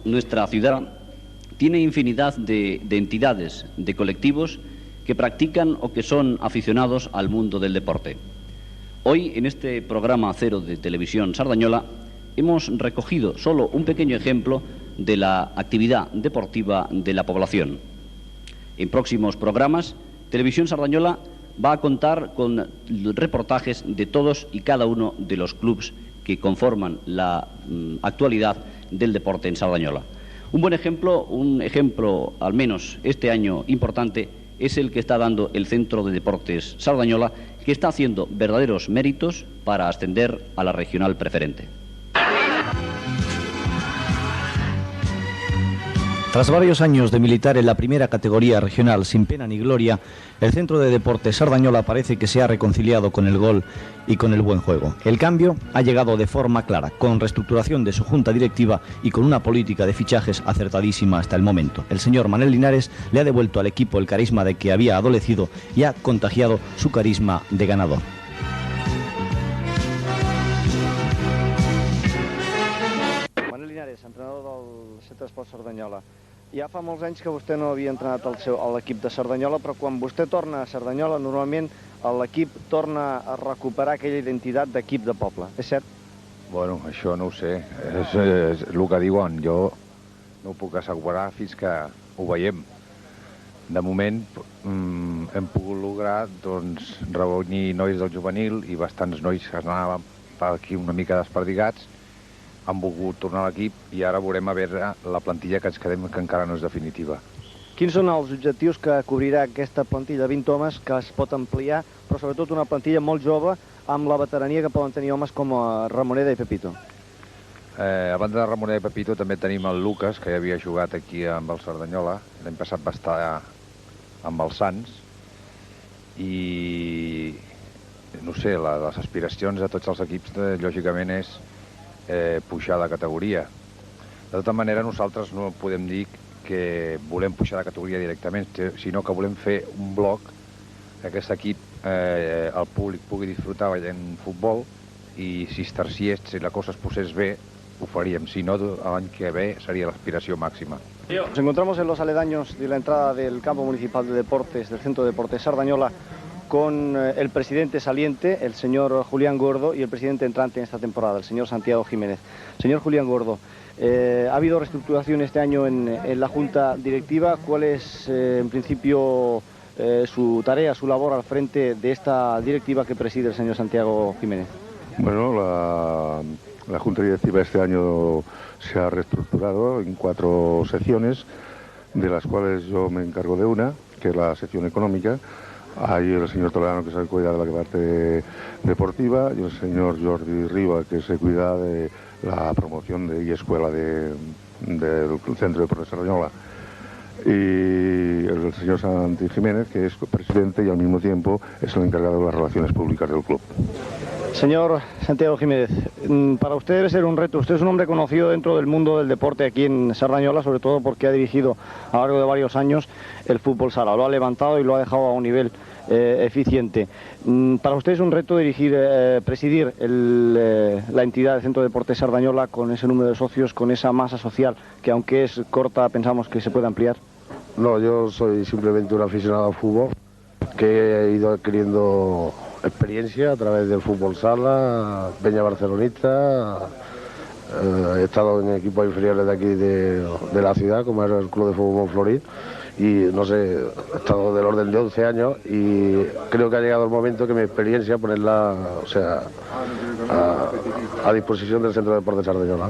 Nuestra ciudad tiene infinidad de entidades, de colectivos que practican o que son aficionados al mundo del deporte. Hoy, en este programa Cero de Televisión Sardañola, hemos recogido solo un pequeño ejemplo de la actividad deportiva de la población. En próximos programas, Televisión Sardañola va a contar con reportajes de todos y cada uno de los clubes que conforman la actualidad del deporte en Sardañola. Un buen ejemplo, un ejemplo al menos este año importante, es el que está dando el Centro de Deportes Sardañola, que está haciendo verdaderos méritos para ascender a la regional preferente. Tras varios años de militar en la primera categoría regional sin pena ni gloria, el Centro de Deportes Sardañola parece que se ha reconciliado con el gol y con el buen juego. El cambio ha llegado de forma clara, con reestructuración de su junta directiva y con una política de fichajes acertadísima hasta el momento. El señor Manel Linares le ha devuelto al equipo el carisma de que había adolecido y ha contagiado su carisma de ganador. Manel Linares, entrenador del Centre d'Esports Sardanyola. Ja fa molts anys que vostè no havia entrenat a l'equip de Sardanyola, però quan vostè torna a Sardanyola, normalment l'equip torna a recuperar aquella identitat d'equip de poble. És cert? Bueno, això no ho sé. És el que diuen. Jo no ho puc assegurar fins que ho veiem. De moment hem pogut lograr reunir nois del juvenil i bastants nois que anaven per aquí una mica desperdigats. Han volgut tornar a l'equip i ara veurem a veure la plantilla que ens quedem, que encara no és definitiva. Quins són els objectius que cobrirà aquesta plantilla? 20 homes que es pot ampliar, però sobretot una plantilla molt jove amb la veterania que poden tenir homes com Ramoneda i Pepito. A banda de Ramoneda i Pepito també tenim el Lucas, que ja havia jugat aquí amb el Sardanyola. L'any passat va estar amb els Sants. I no sé, les aspiracions de tots els equips lògicament és pujar de categoria. De tota manera, nosaltres no podem dir que volem pujar de categoria directament, sinó que volem fer un bloc que aquest equip, el públic pugui disfrutar veient futbol i si es terciés, si la cosa es posés bé, ho faríem. Si no, l'any que ve seria l'aspiració màxima. Nos encontramos en los aledaños de la entrada del campo municipal de deportes del Centro de Deportes Sardañola con el presidente saliente, el señor Julián Gordo, y el presidente entrante en esta temporada, el señor Santiago Jiménez. Señor Julián Gordo, ha habido reestructuración este año en la Junta Directiva. ¿Cuál es, en principio, su tarea, su labor al frente de esta directiva que preside el señor Santiago Jiménez? Bueno, la Junta Directiva este año se ha reestructurado en 4 secciones, de las cuales yo me encargo de una, que es la sección económica. Hay el señor Toledano, que se cuida de la parte deportiva, y el señor Jordi Riba, que se cuida de la promoción y escuela del Centro de Deportes Sardañola. Y el señor Santi Jiménez, que es presidente y al mismo tiempo es el encargado de las relaciones públicas del club. Señor Santiago Jiménez, para usted debe ser un reto. Usted es un hombre conocido dentro del mundo del deporte aquí en Sardañola, sobre todo porque ha dirigido a lo largo de varios años el fútbol sala. Lo ha levantado y lo ha dejado a un nivel eficiente. Para usted es un reto presidir la entidad del Centro de Deportes Sardañola con ese número de socios, con esa masa social que, aunque es corta, pensamos que se puede ampliar. No, yo soy simplemente un aficionado al fútbol que he ido adquiriendo experiencia a través del fútbol sala, Peña Barcelonista. He estado en equipos inferiores de aquí de la ciudad, como era el Club de Fútbol Montflorit, y no sé, he estado del orden de 11 años y creo que ha llegado el momento que mi experiencia ponerla, o sea, a disposición del Centro de Deportes Sardañola.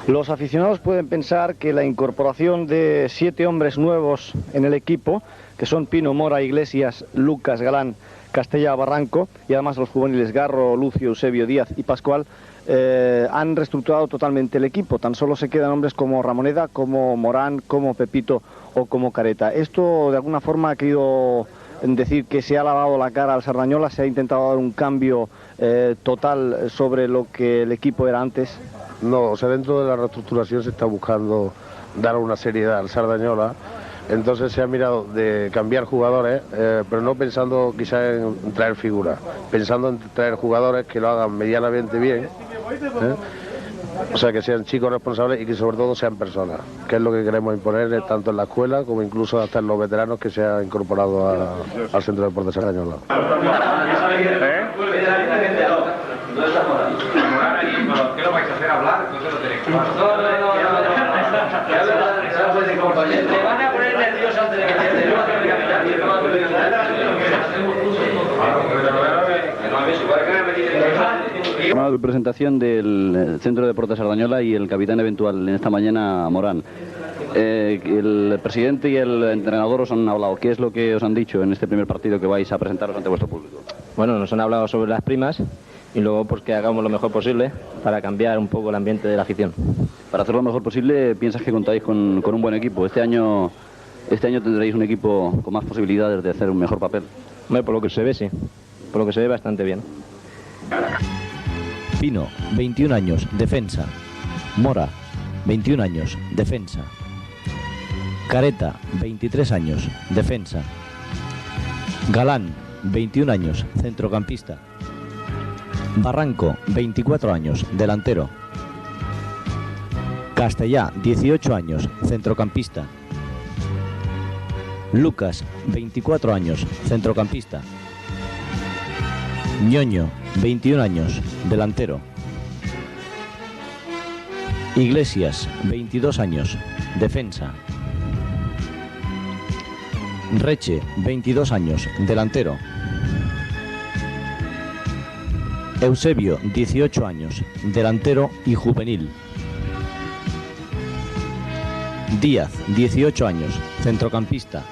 Los aficionados pueden pensar que la incorporación de 7 hombres nuevos en el equipo, que son Pino, Mora, Iglesias, Lucas, Galán, Castella, Barranco, y además los juveniles Garro, Lucio, Eusebio, Díaz y Pascual, han reestructurado totalmente el equipo. Tan solo se quedan hombres como Ramoneda, como Morán, como Pepito o como Careta. Esto de alguna forma ha querido decir que se ha lavado la cara al Sardañola, se ha intentado dar un cambio total sobre lo que el equipo era antes. No, o sea, dentro de la reestructuración se está buscando dar una seriedad al Sardañola. Entonces se ha mirado de cambiar jugadores, pero no pensando quizás en traer figuras, pensando en traer jugadores que lo hagan medianamente bien, O sea, que sean chicos responsables y que sobre todo sean personas, que es lo que queremos imponer tanto en la escuela como incluso hasta en los veteranos que se han incorporado al Centro de Deportes Sardañola. ¿Qué lo vais a hacer hablar? No se lo tenéis claro. Te van a poner nervioso antes de que la presentación del Centro de Deportes Sardañola y el capitán eventual en esta mañana, Morán. El presidente y el entrenador os han hablado. ¿Qué es lo que os han dicho en este primer partido que vais a presentaros ante vuestro público? Bueno, nos han hablado sobre las primas y luego pues que hagamos lo mejor posible para cambiar un poco el ambiente de la afición. Para hacerlo lo mejor posible, ¿piensas que contáis con un buen equipo? Este año tendréis un equipo con más posibilidades de hacer un mejor papel. Hombre, por lo que se ve, sí. Por lo que se ve, bastante bien. Pino, 21 años, defensa. Mora, 21 años, defensa. Careta, 23 años, defensa. Galán, 21 años, centrocampista. Barranco, 24 años, delantero. Castellá, 18 años, centrocampista. Lucas, 24 años, centrocampista. Ñoño, 21 años, delantero. Iglesias, 22 años, defensa. Reche, 22 años, delantero. Eusebio, 18 años, delantero y juvenil. Díaz, 18 años, centrocampista,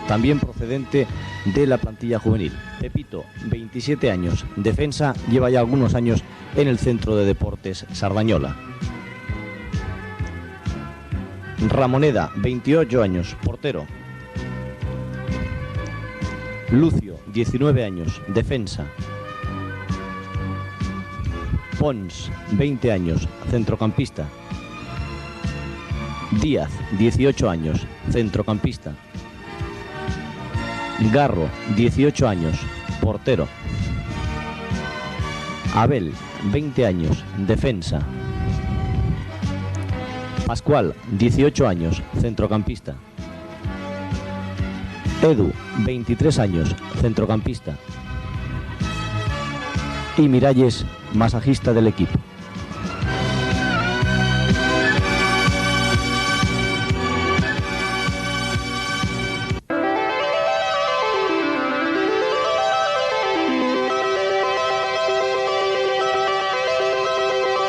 también procedente de la plantilla juvenil. Pepito, 27 años, defensa, lleva ya algunos años en el Centro de Deportes Sardañola. Ramoneda, 28 años, portero. Lucio, 19 años, defensa. Pons, 20 años, centrocampista. Díaz, 18 años, centrocampista. Garro, 18 años, portero. Abel, 20 años, defensa. Pascual, 18 años, centrocampista. Edu, 23 años, centrocampista. Y Miralles, masajista del equipo.